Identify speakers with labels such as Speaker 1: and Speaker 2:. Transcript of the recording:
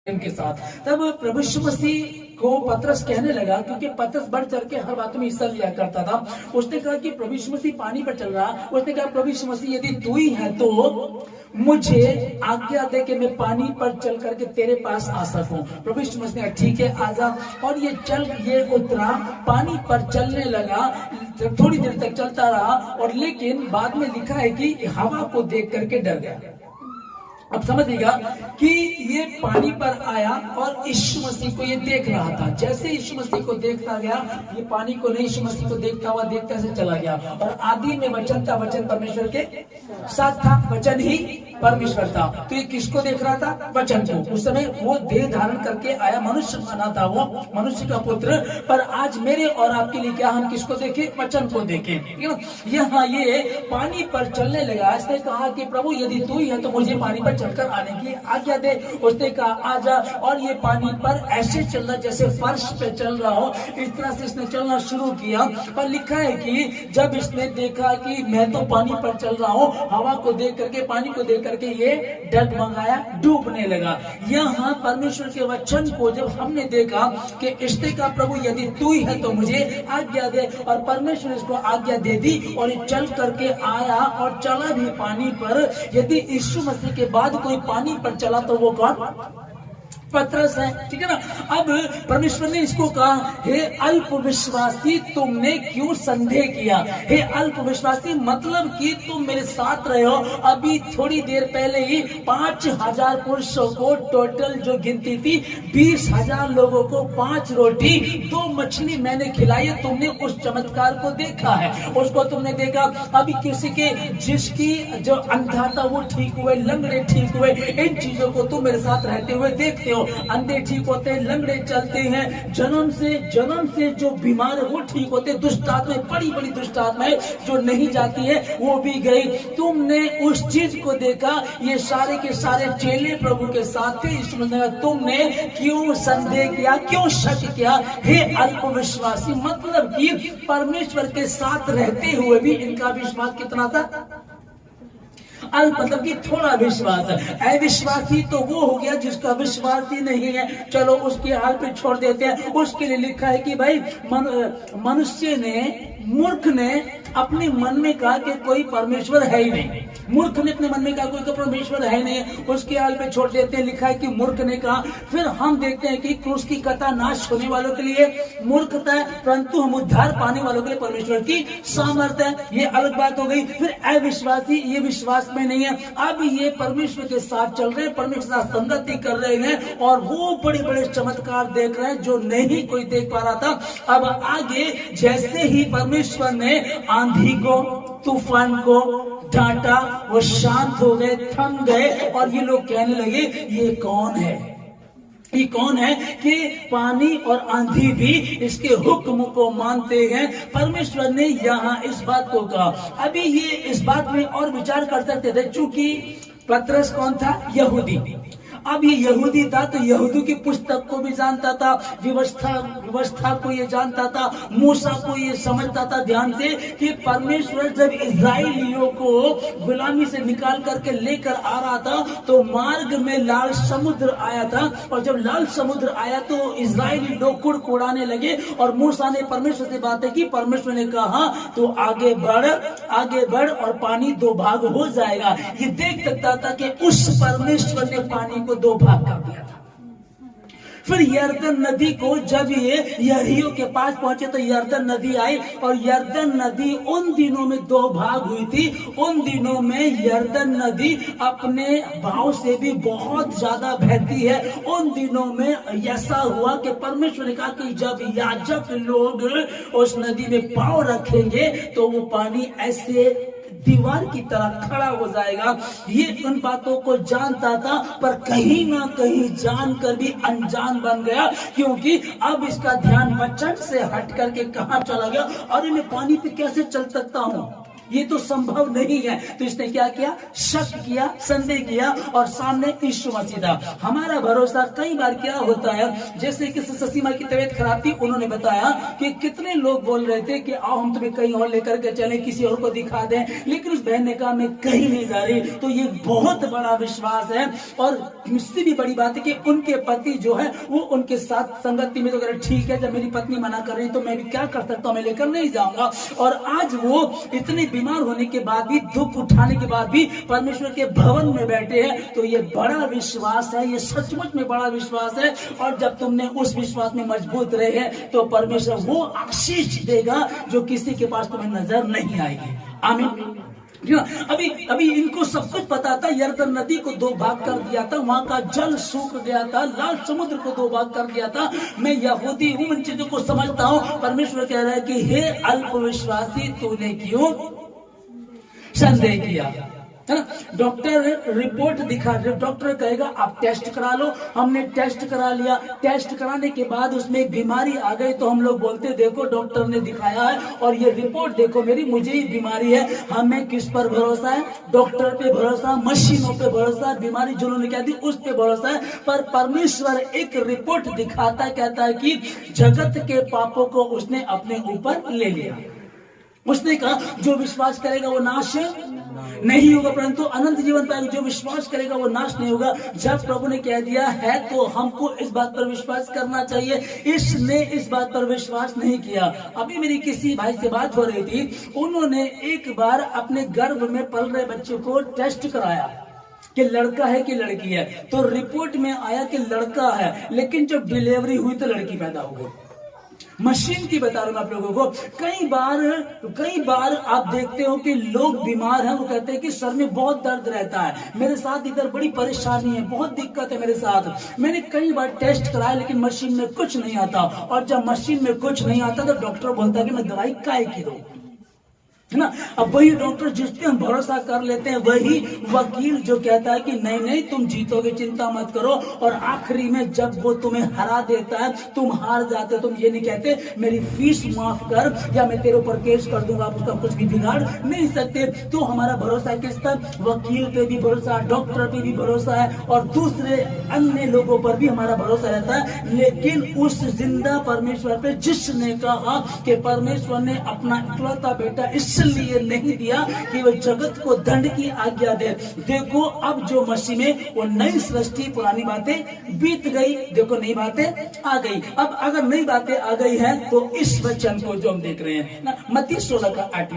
Speaker 1: के साथ। तब प्रभु यीशु मसीह को पतरस कहने लगा, क्योंकि पतरस बढ़ चढ़ के हर बात में हिस्सा लिया करता था। उसने कहा कि प्रभु यीशु मसीह पानी पर चल रहा। उसने कहा, प्रभु यीशु मसीह यदि तू ही है तो मुझे आज्ञा दे कि मैं पानी पर चल करके तेरे पास आ सकूं। प्रभु यीशु मसीह ने ठीक है आजा, और ये उतरा, पानी पर चलने लगा। थोड़ी देर तक चलता रहा, और लेकिन बाद में लिखा है कि हवा को देख करके डर गया। अब समझिएगा कि ये पानी पर आया और यीशु मसीह को ये देख रहा था। जैसे यीशु मसीह को देखता गया, ये पानी को नहीं, यीशु मसीह को देखता हुआ देखता से चला गया। और आदि में वचन था, वचन परमेश्वर के साथ था, वचन ही परमेश्वर था। तो ये किसको देख रहा था? वचन को। उस समय वो देह धारण करके आया, मनुष्य बना था, वो मनुष्य का पुत्र। पर आज मेरे और आपके लिए क्या, हम किसको देखें? वचन को देखें। यहाँ ये पानी पर चलने लगा। इसने कहा कि प्रभु यदि तू ही है तो मुझे पानी पर चलकर आने की आज्ञा दे। उसने कहा आजा, और ये पानी पर ऐसे चलना जैसे फर्श पे चल रहा हो, इस तरह से इसने चलना शुरू किया। और लिखा है कि जब इसने देखा कि मैं तो पानी पर चल रहा हूँ, हवा को देख करके, पानी को देख करके ये डगमगाया, डूबने लगा। यहाँ परमेश्वर के वचन को जब हमने देखा कि इसने कहा प्रभु यदि तू ही है तो मुझे आज्ञा दे, और परमेश्वर इसको आज्ञा दे दी, और ये चल करके आया और चला भी पानी पर। यदि यीशु मसीह के बाद कोई पानी पर चला तो वो कौन? पतरस है, ठीक है ना। अब परमेश्वर ने इसको कहा, हे अल्प विश्वासी, तुमने क्यों संदेह किया? हे अल्प विश्वासी, मतलब कि तुम मेरे साथ रहे हो। अभी थोड़ी देर पहले ही 5000 पुरुषों को टोटल जो गिनती थी, 20,000 लोगों को 5 रोटी 2 मछली मैंने खिलाई है। तुमने उस चमत्कार को देखा है, उसको तुमने देखा। अभी किसी के, जिसकी जो अंधा था वो ठीक हुए, लंगड़े ठीक हुए, इन चीजों को तुम मेरे साथ रहते हुए देखते हो। अंधे ठीक होते हैं, लंगड़े चलते हैं, जन्म से जो बीमार है वो ठीक होते, दुष्ट आत्माएं, बड़ी बड़ी दुष्ट आत्माएं जो नहीं जाती है वो भी गई। तुमने उस चीज को देखा। ये सारे के सारे चेले प्रभु के साथ थे। तुमने क्यों संदेह किया, क्यों शक किया? हे अल्प विश्वासी, मतलब कि परमेश्वर के साथ रहते हुए भी इनका विश्वास कितना था? अल्प, मतलब कि थोड़ा विश्वास है। अविश्वासी तो वो हो गया जिसका विश्वास ही नहीं है। चलो उसके हाल पे छोड़ देते हैं। उसके लिए लिखा है कि भाई मनुष्य ने, मूर्ख ने अपने मन में कहा कि कोई परमेश्वर है ही नहीं। मूर्ख ने अपने मन में कहा कोई परमेश्वर है नहीं, उसके हाल पे छोड़ देते हैं। लिखा है कि मूर्ख ने कहा। फिर हम देखते हैं कि क्रूस की कथा नाश होने वालों के लिए मूर्खता है, परंतु हम उद्धार पाने वालों के लिए परमेश्वर की सामर्थ्य है। ये अलग बात हो गई। फिर अविश्वासी, ये विश्वास में नहीं है। अब ये परमेश्वर के साथ चल रहे हैं, परमेश्वर के साथ संगति कर रहे हैं, और वो बड़े बड़े चमत्कार देख रहे हैं जो नहीं कोई देख पा रहा था। अब आगे जैसे ही परमेश्वर ने आंधी को, तूफान को डांटा, वो शांत हो गए, थम गए, और ये लोग कहने लगे ये कौन है? ये कौन है कि पानी और आंधी भी इसके हुक्म को मानते हैं? परमेश्वर ने यहाँ इस बात को कहा। अभी ये इस बात में और विचार कर सकते थे, चूंकि पतरस कौन था? यहूदी। अब ये यहूदी था तो यहूदी की पुस्तक को भी जानता था, व्यवस्था को ये जानता था, मूसा को ये समझता था ध्यान से कि परमेश्वर जब इस्राएलियों को गुलामी से निकाल करके लेकर आ रहा था तो मार्ग में लाल समुद्र आया था, और जब लाल समुद्र आया तो इस्राएली लोग कुड़कुड़ाने लगे, और मूसा ने परमेश्वर से बातें की। परमेश्वर ने कहा तो आगे बढ़ और पानी 2 भाग हो जाएगा। ये देख सकता था कि उस परमेश्वर ने पानी 2 भाग कर दिया था। फिर यर्दन नदी को जब ये यरीहो के पास पहुंचे तो यर्दन नदी आई, और यर्दन नदी उन दिनों में 2 भाग हुई थी। उन दिनों में यर्दन नदी अपने भाव से भी बहुत ज्यादा बहती है। उन दिनों में ऐसा हुआ कि परमेश्वर ने कहा कि जब याजक लोग उस नदी में पांव रखेंगे तो वो पानी ऐसे दीवार की तरह खड़ा हो जाएगा। ये उन बातों को जानता था, पर कहीं ना कहीं जानकर भी अनजान बन गया, क्योंकि अब इसका ध्यान वचन से हट करके कहां चला गया? अरे मैं पानी पे कैसे चल सकता हूं? ये तो संभव नहीं है। तो इसने क्या किया? शक किया, संदेह किया और सामने यीशु मसीह था। हमारा भरोसा कई बार क्या होता है, जैसे कि ससीमा की तबीयत खराब थी, उन्होंने बताया कि कितने लोग बोल रहे थे कि आओ हम तुम्हें कहीं और लेकर के चले, किसी और को दिखा दें, लेकिन उस बहन ने कहा मैं कहीं नहीं जा रही। तो ये बहुत बड़ा विश्वास है। और मुझसे भी बड़ी बात है कि उनके पति जो है वो उनके साथ संगति में, तो अगर ठीक है जब मेरी पत्नी मना कर रही तो मैं भी क्या कर सकता हूं, मैं लेकर नहीं जाऊंगा। और आज वो इतने बीमार होने के बाद भी, दुख उठाने के बाद भी परमेश्वर के भवन में बैठे हैं। तो ये बड़ा विश्वास है, ये सचमुच में बड़ा विश्वास है। और जब तुमने उस विश्वास में मजबूत रहे तो परमेश्वर वो आशीष देगा जो किसी के पास तुम्हें नजर नहीं आएगी। आमीन। अभी इनको सब कुछ पता था। यरदन नदी को 2 भाग कर दिया था, वहां का जल सूख गया था, लाल समुद्र को 2 भाग कर दिया था। मैं यहूदी हूं, इन चीजों को समझता हूं। परमेश्वर कह रहा है कि हे अल्पविश्वासी, तूने क्यों संदेह किया? डॉक्टर रिपोर्ट दिखा, डॉक्टर कहेगा आप टेस्ट करा लो। हमने टेस्ट करा लिया, टेस्ट कराने के बाद उसमें बीमारी आ गई तो हम लोग बोलते देखो डॉक्टर ने दिखाया है और ये रिपोर्ट देखो मेरी, मुझे ही बीमारी है। हमें किस पर भरोसा है? डॉक्टर पे भरोसा, मशीनों पे भरोसा, बीमारी जिन्होंने क्या दी उस पे भरोसा है। पर परमेश्वर एक रिपोर्ट दिखाता है, कहता है कि जगत के पापों को उसने अपने ऊपर ले लिया। उसने कहा जो विश्वास करेगा वो नाश नहीं होगा परंतु अनंत जीवन पाएगा। जो विश्वास करेगा वो नाश नहीं होगा। जब प्रभु ने कह दिया है तो हमको इस बात पर विश्वास करना चाहिए। इसने इस बात पर विश्वास नहीं किया। अभी मेरी किसी भाई से बात हो रही थी, उन्होंने एक बार अपने गर्भ में पल रहे बच्चे को टेस्ट कराया कि लड़का है कि लड़की है। तो रिपोर्ट में आया कि लड़का है, लेकिन जब डिलीवरी हुई तो लड़की पैदा हो गई। मशीन की बता रहा हूं आप लोगों को। कई बार आप देखते हो कि लोग बीमार हैं, वो कहते हैं कि सर में बहुत दर्द रहता है, मेरे साथ इधर बड़ी परेशानी है, बहुत दिक्कत है मेरे साथ। मैंने कई बार टेस्ट कराया लेकिन मशीन में कुछ नहीं आता। और जब मशीन में कुछ नहीं आता तो डॉक्टर बोलता है कि मैं दवाई काहे की दूं, है ना। अब वही डॉक्टर जिस पे हम भरोसा कर लेते हैं, वही वकील जो कहता है कि नहीं नहीं तुम जीतोगे, चिंता मत करो। और आखिरी में जब वो तुम्हें हरा देता है, तुम हार जाते हो, तुम ये नहीं कहते मेरी फीस माफ कर या मैं तेरे ऊपर केस कर दूंगा, आप उसका कुछ भी बिगाड़ नहीं सकते। तो हमारा भरोसा किस पर? वकील पे भी भरोसा, डॉक्टर पे भी भरोसा है और दूसरे अन्य लोगों पर भी हमारा भरोसा रहता है। लेकिन उस जिंदा परमेश्वर पे जिसने कहा कि परमेश्वर ने अपना इकलौता बेटा इसलिए नहीं दिया कि वह जगत को दंड की आज्ञा दे। देखो अब जो मसीह में वो नई सृष्टि, पुरानी बातें बीत गई, देखो नई बातें आ गई। अब अगर नई बातें आ गई है तो इस वचन को जो हम देख रहे हैं ना, मत्ती 16 का 8